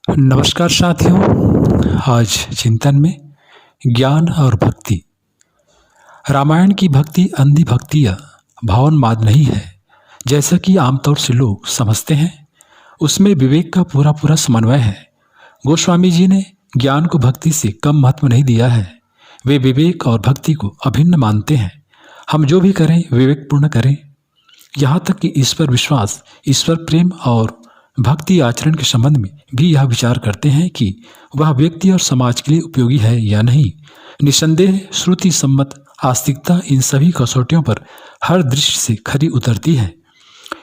नमस्कार साथियों। आज चिंतन में ज्ञान और भक्ति। रामायण की भक्ति अंधी भक्ति या भावोन्माद नहीं है जैसा कि आमतौर से लोग समझते हैं। उसमें विवेक का पूरा पूरा समन्वय है। गोस्वामी जी ने ज्ञान को भक्ति से कम महत्व नहीं दिया है। वे विवेक और भक्ति को अभिन्न मानते हैं। हम जो भी करें विवेकपूर्ण करें। यहाँ तक कि ईश्वर विश्वास, ईश्वर प्रेम और भक्ति आचरण के संबंध में भी यह विचार करते हैं कि वह व्यक्ति और समाज के लिए उपयोगी है या नहीं। निसंदेह श्रुति सम्मत आस्तिकता इन सभी कसौटियों पर हर दृष्टि से खरी उतरती है।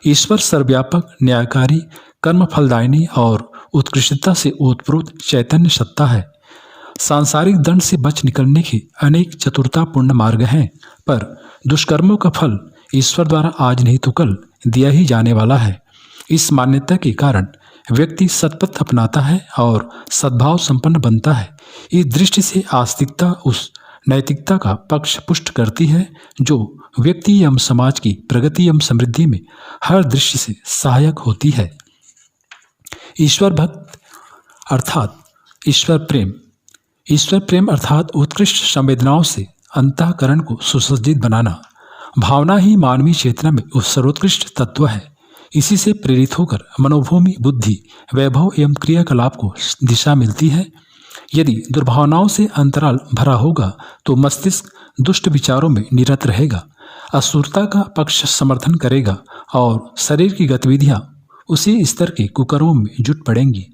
ईश्वर सर्वव्यापक, न्यायकारी, कर्म फलदायिनी और उत्कृष्टता से ओतप्रोत चैतन्य सत्ता है। सांसारिक दंड से बच निकलने के अनेक चतुरतापूर्ण मार्ग हैं, पर दुष्कर्मों का फल ईश्वर द्वारा आज नहीं तो कल दिया ही जाने वाला है। इस मान्यता के कारण व्यक्ति सत्पथ अपनाता है और सद्भाव संपन्न बनता है। इस दृष्टि से आस्तिकता उस नैतिकता का पक्ष पुष्ट करती है जो व्यक्ति एवं समाज की प्रगति एवं समृद्धि में हर दृष्टि से सहायक होती है। ईश्वर भक्त अर्थात ईश्वर प्रेम। ईश्वर प्रेम अर्थात उत्कृष्ट संवेदनाओं से अंतःकरण को सुसज्जित बनाना। भावना ही मानवीय चेतना में उस सर्वोत्कृष्ट तत्व है। इसी से प्रेरित होकर मनोभूमि, बुद्धि, वैभव एवं क्रियाकलाप को दिशा मिलती है। यदि दुर्भावनाओं से अंतराल भरा होगा तो मस्तिष्क दुष्ट विचारों में निरत रहेगा, असुरता का पक्ष समर्थन करेगा और शरीर की गतिविधियां उसी स्तर के कुकर्मों में जुट पड़ेंगी।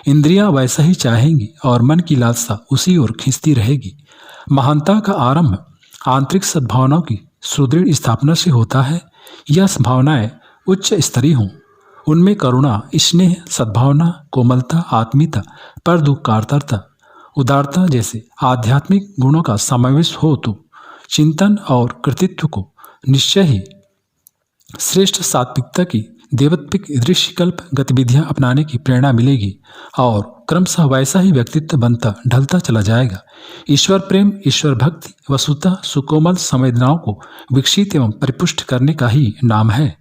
इंद्रियां वैसा ही चाहेंगी और मन की लालसा उसी ओर खींचती रहेगी। महानता का आरंभ आंतरिक सद्भावनाओं की सुदृढ़ स्थापना से होता है। यह भावनाएं उच्च स्तरीय हों, उनमें करुणा, स्नेह, सद्भावना, कोमलता, आत्मीयता, परोपकारता, उदारता जैसे आध्यात्मिक गुणों का समावेश हो तो चिंतन और कृतित्व को निश्चय ही श्रेष्ठ सात्विकता की देवत्विक दृश्यकल्प गतिविधियां अपनाने की प्रेरणा मिलेगी और क्रमशः वैसा ही व्यक्तित्व बनता ढलता चला जाएगा। ईश्वर प्रेम, ईश्वर भक्ति वस्तुतः सुकोमल संवेदनाओं को विकसित एवं परिपुष्ट करने का ही नाम है।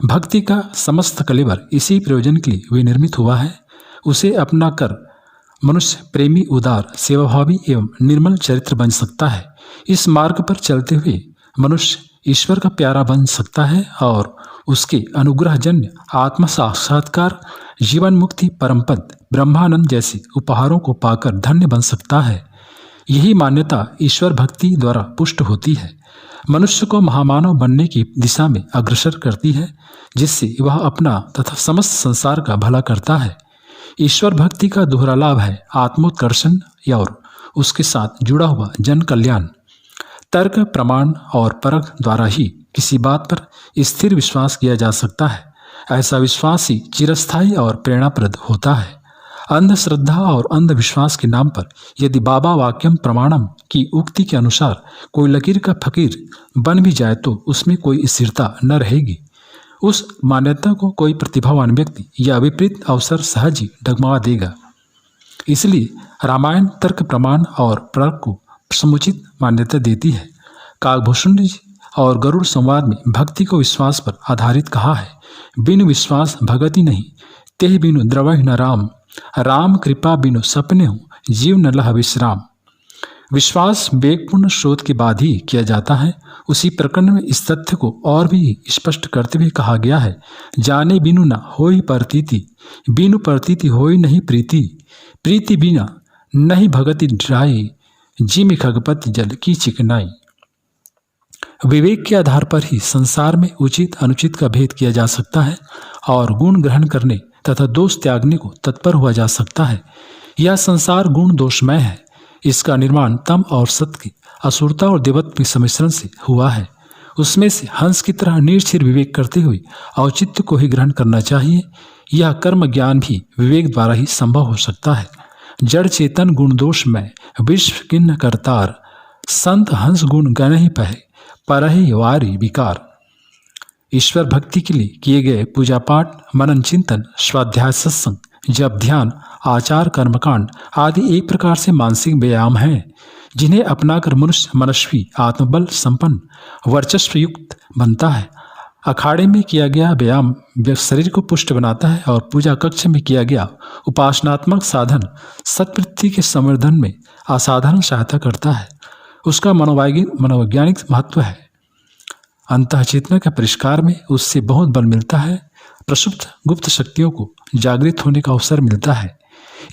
भक्ति का समस्त कलेवर इसी प्रयोजन के लिए विनिर्मित हुआ है। उसे अपना कर मनुष्य प्रेमी, उदार, सेवाभावी एवं निर्मल चरित्र बन सकता है। इस मार्ग पर चलते हुए मनुष्य ईश्वर का प्यारा बन सकता है और उसके अनुग्रहजन्य आत्म साक्षात्कार, जीवन मुक्ति, परमपद, ब्रह्मानंद जैसे उपहारों को पाकर धन्य बन सकता है। यही मान्यता ईश्वर भक्ति द्वारा पुष्ट होती है। मनुष्य को महामानव बनने की दिशा में अग्रसर करती है, जिससे वह अपना तथा समस्त संसार का भला करता है। ईश्वर भक्ति का दोहरा लाभ है आत्मोत्कर्षण और उसके साथ जुड़ा हुआ जन कल्याण। तर्क, प्रमाण और परख द्वारा ही किसी बात पर स्थिर विश्वास किया जा सकता है। ऐसा विश्वास ही चिरस्थायी और प्रेरणाप्रद होता है। अंधश्रद्धा और अंधविश्वास के नाम पर यदि बाबा वाक्यम प्रमाणम की उक्ति के अनुसार कोई लकीर का फकीर बन भी जाए तो उसमें कोई स्थिरता न रहेगी। उस मान्यता को कोई प्रतिभावान व्यक्ति या विपरीत अवसर सहज ही डगमगा देगा। इसलिए रामायण तर्क, प्रमाण और परख को समुचित मान्यता देती है। काकभूषण जी और गरुड़ संवाद में भक्ति को विश्वास पर आधारित कहा है। बिनु विश्वास भगति नहीं, तेह बिनु द्रवहि न राम, राम कृपा बिनु सपने हो, जीव न लह विश्राम। विश्वास वेगपूर्ण शोध के बाद ही किया जाता है। उसी प्रकरण में इस तथ्य को और भी स्पष्ट करते हुए कहा गया है, जाने बिनु न होई प्रतीति, बिनु प्रतीति होई नहीं प्रीति, प्रीति बिना नहीं भगति ड्राई, जिमि खगपति जल की चिकनाई। विवेक के आधार पर ही संसार में उचित अनुचित का भेद किया जा सकता है और गुण ग्रहण करने तथा दोष त्यागने को तत्पर हुआ जा सकता है। यह संसार गुण दोषमय है। इसका निर्माण तम और सत्य की असुरता और देवत्व के सम्मिश्रण से हुआ है। उसमें से हंस की तरह निर्छिर विवेक करते हुए औचित्य को ही ग्रहण करना चाहिए। यह कर्म ज्ञान भी विवेक द्वारा ही संभव हो सकता है। जड़ चेतन गुण दोषमय विश्व किन्न करतार, संत हंस गुण गण ही पहे, परहि वारी विकार। ईश्वर भक्ति के लिए किए गए पूजा पाठ, मनन चिंतन, स्वाध्याय, सत्संग, जप, ध्यान, आचार, कर्मकांड आदि एक प्रकार से मानसिक व्यायाम हैं, जिन्हें अपनाकर मनुष्य मनस्वी, आत्मबल संपन्न, वर्चस्व युक्त बनता है। अखाड़े में किया गया व्यायाम शरीर को पुष्ट बनाता है और पूजा कक्ष में किया गया उपासनात्मक साधन सत्वृत्ति के संवर्धन में असाधारण सहायता करता है। उसका मनोवैज्ञानिक महत्व है। अंतः चेतना के परिष्कार में उससे बहुत बल मिलता है। प्रसुप्त गुप्त शक्तियों को जागृत होने का अवसर मिलता है।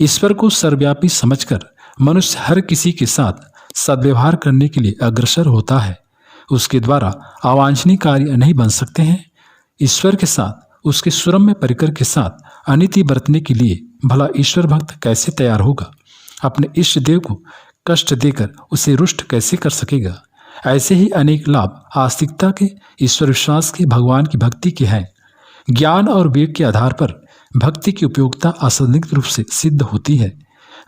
ईश्वर को सर्वव्यापी समझकर मनुष्य हर किसी के साथ सद्व्यवहार करने के लिए अग्रसर होता है। उसके द्वारा अवांछनीय कार्य नहीं बन सकते हैं। ईश्वर के साथ, उसके सुरम्य परिकर के साथ अनिति बरतने के लिए भला ईश्वर भक्त कैसे तैयार होगा? अपने इष्ट देव को कष्ट देकर उसे रुष्ट कैसे कर सकेगा? ऐसे ही अनेक लाभ आस्तिकता के, ईश्वर विश्वास के, भगवान की भक्ति के हैं। ज्ञान और विवेक के आधार पर भक्ति की उपयोगिता असंदिग्ध रूप से सिद्ध होती है।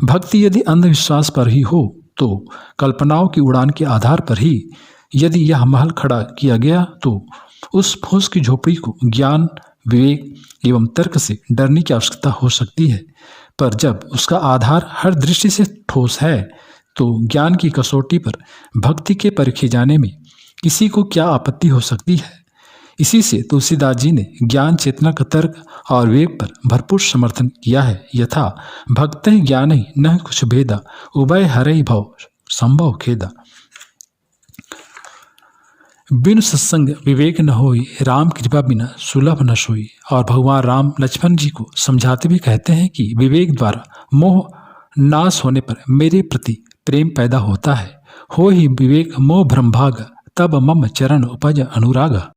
भक्ति यदि अंधविश्वास पर ही हो तो कल्पनाओं की उड़ान के आधार पर ही यदि यह महल खड़ा किया गया तो उस फूस की झोपड़ी को ज्ञान, विवेक एवं तर्क से डरने की आवश्यकता हो सकती है। पर जब उसका आधार हर दृष्टि से ठोस है तो ज्ञान की कसौटी पर भक्ति के परखे जाने में किसी को क्या आपत्ति हो सकती है? इसी से तुलसीदास जी ने ज्ञान चेतना का तर्क और विवेक पर भरपूर समर्थन किया है। यथा भक्त ज्ञान ही न कुछ भेदा, उभय हरई भव संभव खेदा। बिनु सत्संग विवेक न होई, राम कृपा बिना सुलभ न सोई। और भगवान राम लक्ष्मण जी को समझाते भी कहते हैं कि विवेक द्वारा मोह नाश होने पर मेरे प्रति प्रेम पैदा होता है। हो ही विवेक मोह भ्रम भाग, तब मम चरण उपज अनुराग।